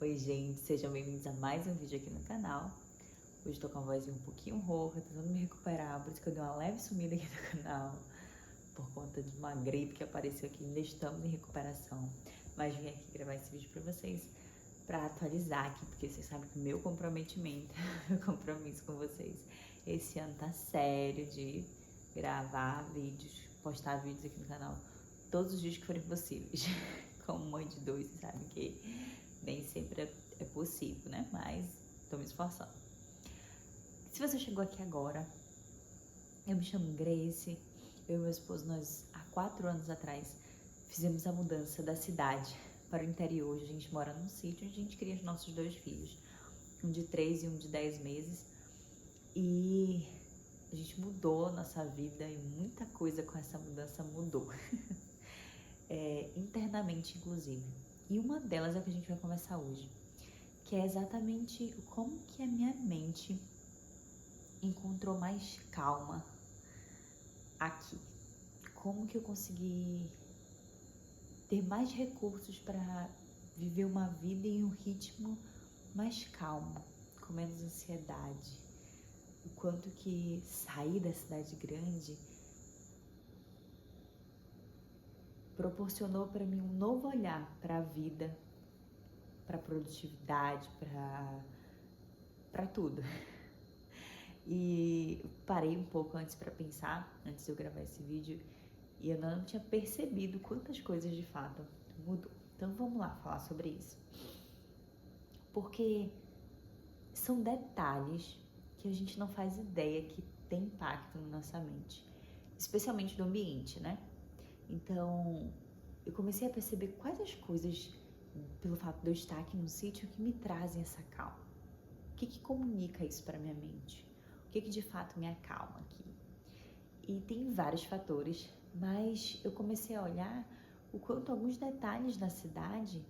Oi gente, sejam bem-vindos a mais um vídeo aqui no canal. Hoje tô com a vozinha um pouquinho rouca, tentando me recuperar, por isso que eu dei uma leve sumida aqui no canal, por conta de uma gripe que apareceu aqui, ainda estamos em recuperação. Mas vim aqui gravar esse vídeo pra vocês, pra atualizar aqui, porque vocês sabem que o meu comprometimento, meu compromisso com vocês, esse ano tá sério de gravar vídeos, postar vídeos aqui no canal, todos os dias que forem possíveis. Como mãe de dois, vocês sabem que nem sempre é possível, né? Mas tô me esforçando. Se você chegou aqui agora, eu me chamo Grace, eu e meu esposo, nós há 4 anos atrás fizemos a mudança da cidade para o interior. Hoje a gente mora num sítio onde a gente cria os nossos 2 filhos, um de 3 e um de 10 meses. E a gente mudou a nossa vida e muita coisa com essa mudança mudou. Internamente, inclusive. E uma delas é a que a gente vai conversar hoje, que é exatamente como que a minha mente encontrou mais calma aqui. Como que eu consegui ter mais recursos para viver uma vida em um ritmo mais calmo, com menos ansiedade. O quanto que sair da cidade grande proporcionou para mim um novo olhar para a vida, para a produtividade, para tudo. E parei um pouco antes para pensar, antes de eu gravar esse vídeo, e eu não tinha percebido quantas coisas de fato mudou. Então vamos lá falar sobre isso. Porque são detalhes que a gente não faz ideia que tem impacto na nossa mente, especialmente do ambiente, né? Então eu comecei a perceber quais as coisas, pelo fato de eu estar aqui no sítio, que me trazem essa calma. O que comunica isso para minha mente? O que de fato me acalma aqui? E tem vários fatores, mas eu comecei a olhar o quanto alguns detalhes da cidade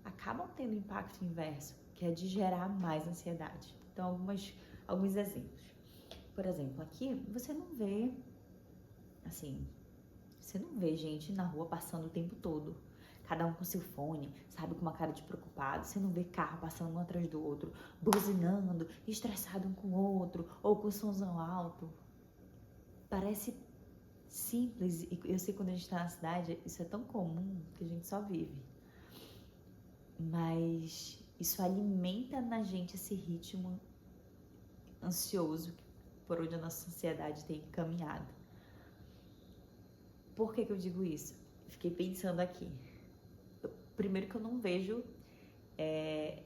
acabam tendo impacto inverso, que é de gerar mais ansiedade. Então, alguns exemplos. Por exemplo, aqui você não vê, assim, você não vê gente na rua passando o tempo todo, cada um com seu fone, sabe, com uma cara de preocupado. Você não vê carro passando um atrás do outro, buzinando, estressado um com o outro, ou com o somzão alto. Parece simples, e eu sei que quando a gente tá na cidade, isso é tão comum que a gente só vive. Mas isso alimenta na gente esse ritmo ansioso por onde a nossa ansiedade tem caminhado. Por que eu digo isso? Fiquei pensando aqui. Primeiro que eu não vejo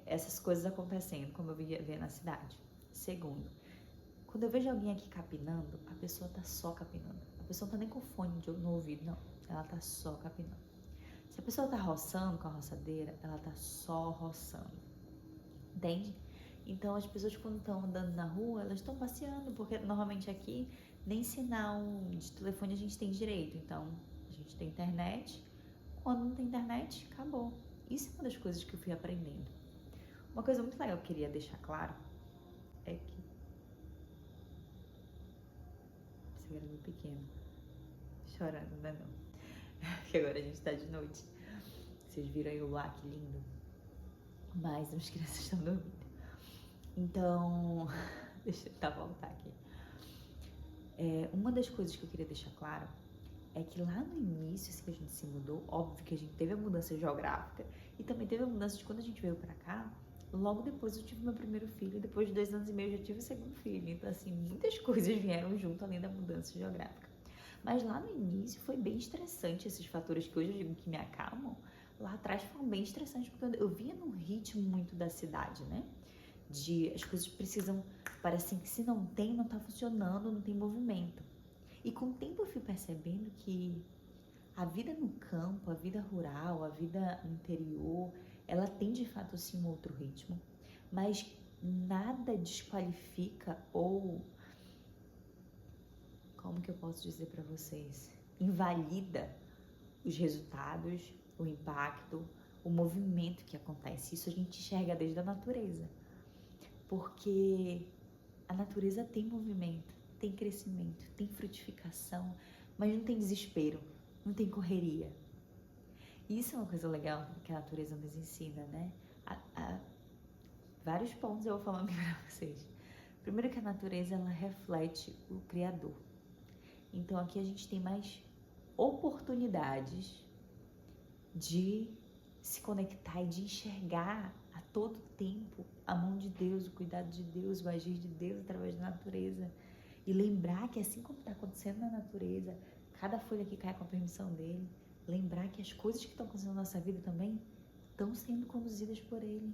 essas coisas acontecendo como eu via ver na cidade. Segundo, quando eu vejo alguém aqui capinando, a pessoa tá só capinando. A pessoa não tá nem com fone no ouvido, não. Ela tá só capinando. Se a pessoa tá roçando com a roçadeira, ela tá só roçando. Entende? Então as pessoas quando estão andando na rua, elas estão passeando, porque normalmente aqui nem sinal de telefone a gente tem direito. Então a gente tem internet. Quando não tem internet, acabou. Isso é uma das coisas que eu fui aprendendo. Uma coisa muito legal que eu queria deixar claro é que esse garoto é pequeno, chorando, né não? Porque agora a gente tá de noite. Vocês viram aí o luar, que lindo. Mas as crianças estão dormindo. Então, deixa eu tentar voltar aqui. Uma das coisas que eu queria deixar claro é que lá no início, assim que a gente se mudou, óbvio que a gente teve a mudança geográfica e também teve a mudança de quando a gente veio pra cá. Logo depois eu tive meu primeiro filho, depois de 2 anos e meio eu já tive o segundo filho. Então, assim, muitas coisas vieram junto além da mudança geográfica. Mas lá no início foi bem estressante esses fatores que hoje eu digo que me acalmam. Lá atrás foram bem estressantes, porque eu vinha num ritmo muito da cidade, né? As coisas precisam, parece que se não tem, não tá funcionando, não tem movimento. E com o tempo eu fui percebendo que a vida no campo, a vida rural, a vida no interior, ela tem de fato sim um outro ritmo, mas nada desqualifica ou, como que eu posso dizer para vocês, invalida os resultados, o impacto, o movimento que acontece. Isso a gente enxerga desde a natureza, porque a natureza tem movimento, tem crescimento, tem frutificação, mas não tem desespero, não tem correria. E isso é uma coisa legal que a natureza nos ensina, né? Vários pontos eu vou falando aqui pra vocês. Primeiro que a natureza, ela reflete o Criador. Então aqui a gente tem mais oportunidades de se conectar e de enxergar a todo tempo a mão de Deus, o cuidado de Deus, o agir de Deus através da natureza. E lembrar que assim como está acontecendo na natureza, cada folha que cai com a permissão dele, lembrar que as coisas que estão acontecendo na nossa vida também estão sendo conduzidas por ele.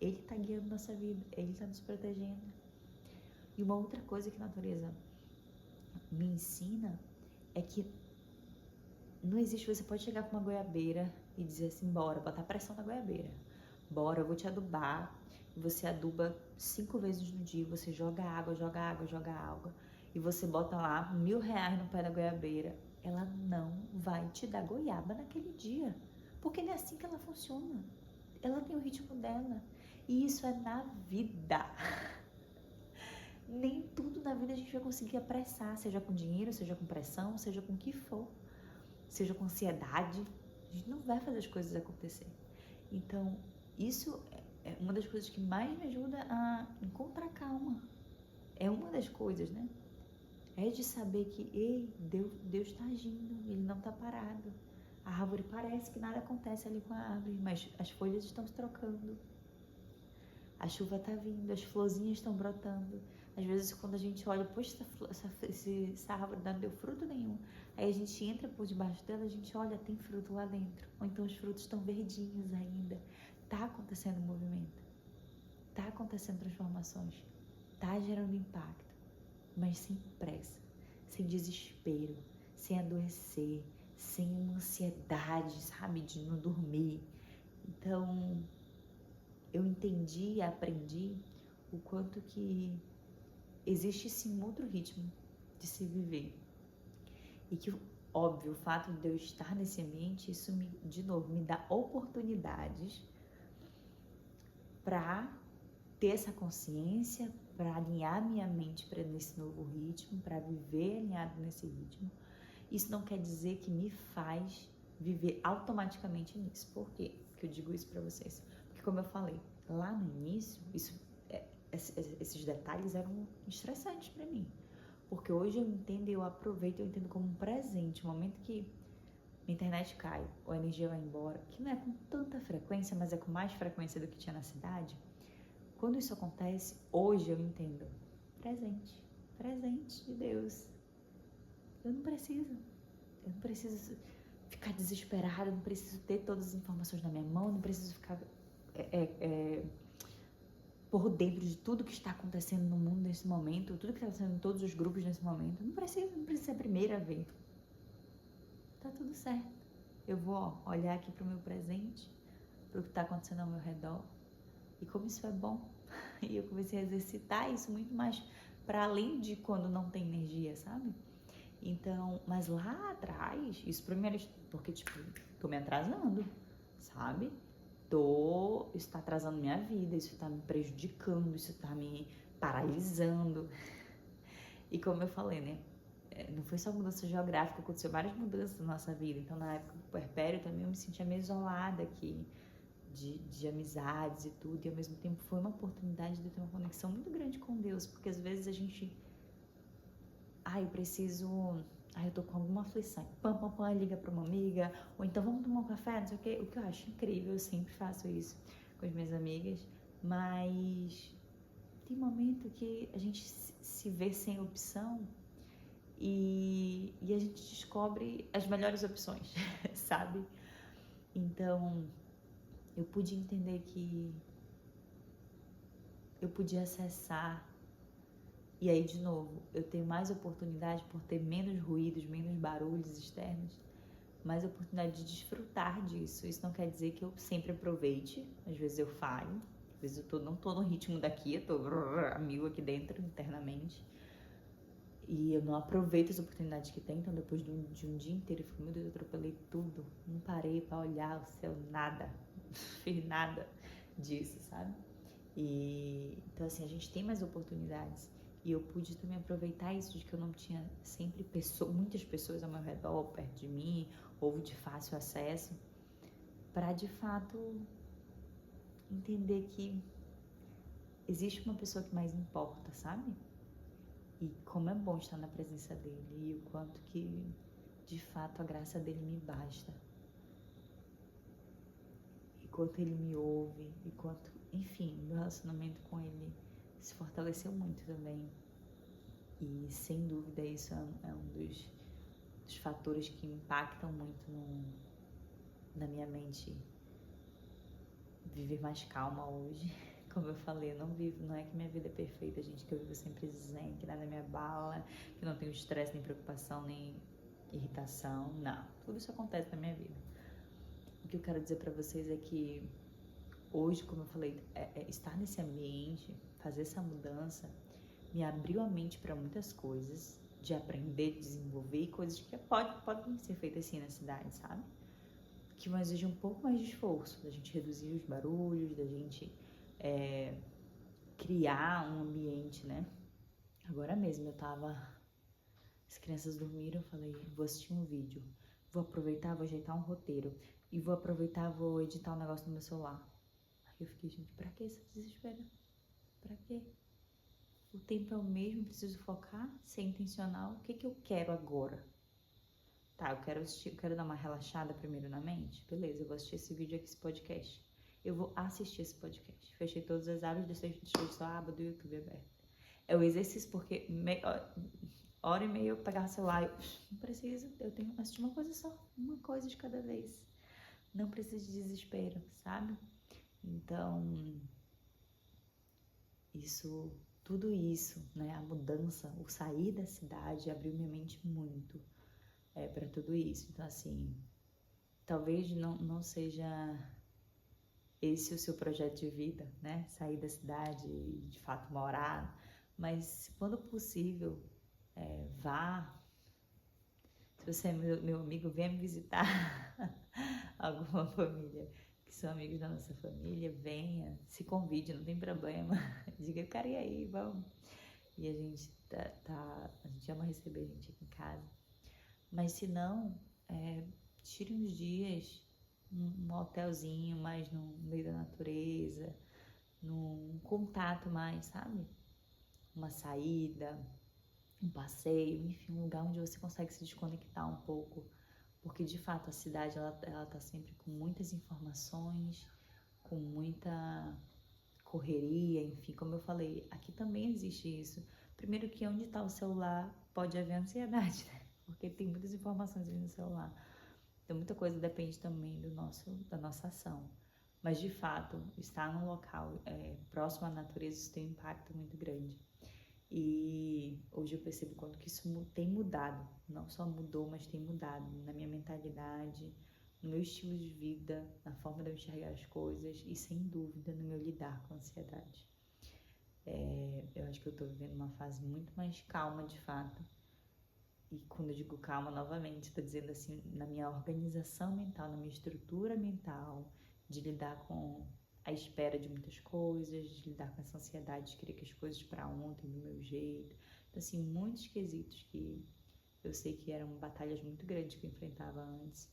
Ele está guiando nossa vida, ele está nos protegendo. E uma outra coisa que a natureza me ensina é que não existe, você pode chegar com uma goiabeira e dizer assim, bora, botar pressão na goiabeira. Bora, eu vou te adubar. Você aduba 5 vezes no dia, você joga água, joga água, joga água. E você bota lá R$1.000 no pé da goiabeira. Ela não vai te dar goiaba naquele dia. Porque não é assim que ela funciona. Ela tem o ritmo dela. E isso é na vida. Nem tudo na vida a gente vai conseguir apressar, seja com dinheiro, seja com pressão, seja com o que for, seja com ansiedade. A gente não vai fazer as coisas acontecer. Então, isso é uma das coisas que mais me ajuda a encontrar calma. É uma das coisas, né? É de saber que, ei, Deus está agindo, Ele não está parado. A árvore parece que nada acontece ali com a árvore, mas as folhas estão se trocando. A chuva está vindo, as florzinhas estão brotando. Às vezes, quando a gente olha, poxa, essa árvore não deu fruto nenhum. Aí a gente entra por debaixo dela, a gente olha, tem fruto lá dentro. Ou então os frutos estão verdinhos ainda. Está acontecendo movimento. Está acontecendo transformações. Está gerando impacto. Mas sem pressa, sem desespero, sem adoecer, sem uma ansiedade, sabe, de não dormir. Então, eu entendi e aprendi o quanto que existe sim outro ritmo de se viver. E que, óbvio, o fato de eu estar nesse ambiente, isso, de novo, me dá oportunidades para ter essa consciência, para alinhar minha mente para nesse novo ritmo, para viver alinhado nesse ritmo. Isso não quer dizer que me faz viver automaticamente nisso. Por quê que eu digo isso para vocês? Porque, como eu falei, lá no início, esses detalhes eram estressantes para mim. Porque hoje eu entendo e eu aproveito, eu entendo como um presente. O momento que a internet cai, ou a energia vai embora, que não é com tanta frequência, mas é com mais frequência do que tinha na cidade. Quando isso acontece, hoje eu entendo. Presente de Deus. Eu não preciso ficar desesperada, eu não preciso ter todas as informações na minha mão, eu não preciso ficar por dentro de tudo que está acontecendo no mundo nesse momento, tudo que está acontecendo em todos os grupos nesse momento. Eu não preciso ser a primeira a ver. Tá tudo certo. Eu vou olhar aqui para o meu presente, para o que está acontecendo ao meu redor, e como isso é bom. E eu comecei a exercitar isso muito mais para além de quando não tem energia, sabe? Então, mas lá atrás, isso pra mim era porque, tipo, tô me atrasando, sabe? Isso tá atrasando minha vida, isso tá me prejudicando, isso tá me paralisando. E como eu falei, né? Não foi só mudança geográfica, aconteceu várias mudanças na nossa vida. Então, na época do puerpério, também eu me sentia meio isolada aqui, de amizades e tudo. E ao mesmo tempo foi uma oportunidade de eu ter uma conexão muito grande com Deus, porque às vezes a gente... eu tô com alguma aflição. Pam, liga pra uma amiga, ou então vamos tomar um café, não sei o quê. O que eu acho incrível, eu sempre faço isso com as minhas amigas, mas tem momento que a gente se vê sem opção e a gente descobre as melhores opções, sabe? Então, eu pude entender que eu podia acessar. E aí, de novo, eu tenho mais oportunidade por ter menos ruídos, menos barulhos externos, mais oportunidade de desfrutar disso. Isso não quer dizer que eu sempre aproveite. Às vezes eu falho, às vezes eu não tô no ritmo daqui, eu tô a mil aqui dentro, internamente. E eu não aproveito as oportunidades que tem. Então, depois de um dia inteiro, eu fico, meu Deus, eu atropelei tudo. Não parei pra olhar o céu, nada. Não fiz nada disso, sabe? Então, assim, a gente tem mais oportunidades. E eu pude também aproveitar isso de que eu não tinha sempre muitas pessoas ao meu redor, perto de mim, ou de fácil acesso, para de fato entender que existe uma pessoa que mais importa, sabe? E como é bom estar na presença dele e o quanto que, de fato, a graça dele me basta. E quanto ele me ouve, e quanto, enfim, meu relacionamento com ele se fortaleceu muito também. E, sem dúvida, isso é um dos fatores que impactam muito na minha mente. Viver mais calma hoje. Como eu falei, eu não é que minha vida é perfeita, gente, que eu vivo sempre zen, que nada me abala, que não tenho estresse, nem preocupação, nem irritação. Não, tudo isso acontece na minha vida. O que eu quero dizer pra vocês é que hoje, como eu falei, estar nesse ambiente, fazer essa mudança, me abriu a mente para muitas coisas, de aprender, desenvolver, coisas que podem ser feitas assim na cidade, sabe? Que vão exigir um pouco mais de esforço, da gente reduzir os barulhos, da gente criar um ambiente, né? Agora mesmo as crianças dormiram, eu falei, vou assistir um vídeo, vou aproveitar, vou ajeitar um roteiro e vou aproveitar, vou editar um negócio no meu celular. Aí eu fiquei, gente, pra que esse desespero? Pra quê? O tempo é o mesmo, preciso focar, ser intencional. O que eu quero agora? Tá, eu quero dar uma relaxada primeiro na mente. Beleza, eu vou assistir esse vídeo aqui, esse podcast. Eu vou assistir esse podcast. Fechei todas as abas, deixei só a aba do YouTube aberta. É o exercício, porque hora e meia eu pegava o celular e não preciso, eu tenho que assistir uma coisa só, uma coisa de cada vez. Não precisa de desespero, sabe? Então, tudo isso, né? A mudança, o sair da cidade abriu minha mente muito para tudo isso. Então, assim, talvez não seja esse o seu projeto de vida, né? Sair da cidade e, de fato, morar. Mas, quando possível, vá. Se você é meu amigo, venha me visitar. Alguma família que são amigos da nossa família, venha, se convide, não tem problema. Diga, eu quero ir aí, vamos. E a gente a gente ama receber gente aqui em casa. Mas se não, tire uns dias num hotelzinho mais no meio da natureza, num contato mais, sabe? Uma saída, um passeio, enfim, um lugar onde você consegue se desconectar um pouco. Porque, de fato, a cidade, ela tá sempre com muitas informações, com muita correria, enfim, como eu falei, aqui também existe isso. Primeiro que onde está o celular pode haver ansiedade, né? Porque tem muitas informações ali no celular. Então, muita coisa depende também da nossa ação. Mas, de fato, estar num local próximo à natureza, isso tem um impacto muito grande. E hoje eu percebo quanto que isso tem mudado. Não só mudou, mas tem mudado na minha mentalidade, no meu estilo de vida, na forma de eu enxergar as coisas e, sem dúvida, no meu lidar com a ansiedade. Eu acho que eu tô vivendo uma fase muito mais calma, de fato. E quando eu digo calma, novamente, estou dizendo assim, na minha organização mental, na minha estrutura mental, de lidar com a espera de muitas coisas, de lidar com essa ansiedade de querer que as coisas para ontem, do meu jeito. Então, assim, muitos quesitos que eu sei que eram batalhas muito grandes que eu enfrentava antes,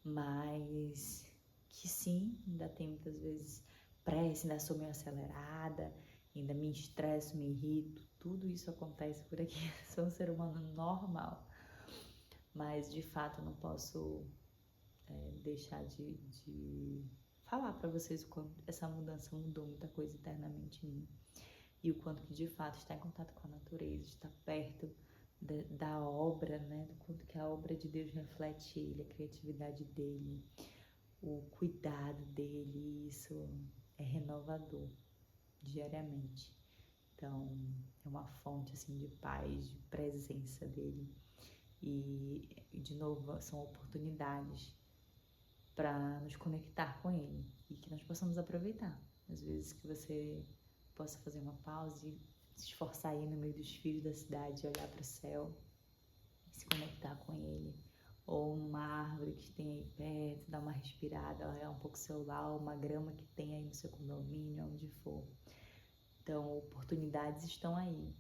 mas que sim, ainda tem muitas vezes pressa, ainda sou meio acelerada, ainda me estresso, me irrito, tudo isso acontece por aqui. Sou um ser humano normal, mas de fato não posso deixar de falar para vocês o quanto essa mudança mudou muita coisa internamente em mim e o quanto que de fato estar em contato com a natureza, estar perto da obra, né, do quanto que a obra de Deus reflete ele, a criatividade dele, o cuidado dele, isso é renovador diariamente. Então, é uma fonte assim de paz, de presença dele. E de novo, são oportunidades para nos conectar com ele e que nós possamos aproveitar. Às vezes que você possa fazer uma pausa e se esforçar aí no meio dos fios da cidade, olhar para o céu e se conectar com ele. Ou numa árvore que tem aí perto, dar uma respirada, olhar um pouco o celular, uma grama que tem aí no seu condomínio, onde for. Então, oportunidades estão aí.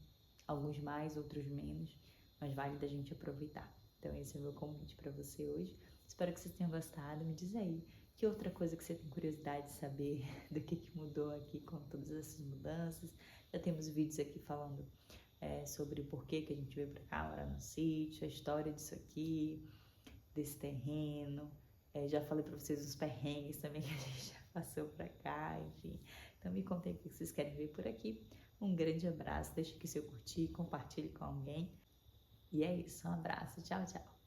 Alguns mais, outros menos, mas vale da gente aproveitar. Então, esse é o meu convite para você hoje. Espero que vocês tenham gostado. Me diz aí Que outra coisa que você tem curiosidade de saber do que mudou aqui com todas essas mudanças? Já temos vídeos aqui falando sobre o porquê que a gente veio pra cá, morar no sítio, a história disso aqui, desse terreno. Já falei pra vocês os perrengues também que a gente já passou pra cá, enfim. Então me contem o que vocês querem ver por aqui. Um grande abraço, deixa aqui seu curtir, compartilhe com alguém. E é isso, um abraço, tchau, tchau.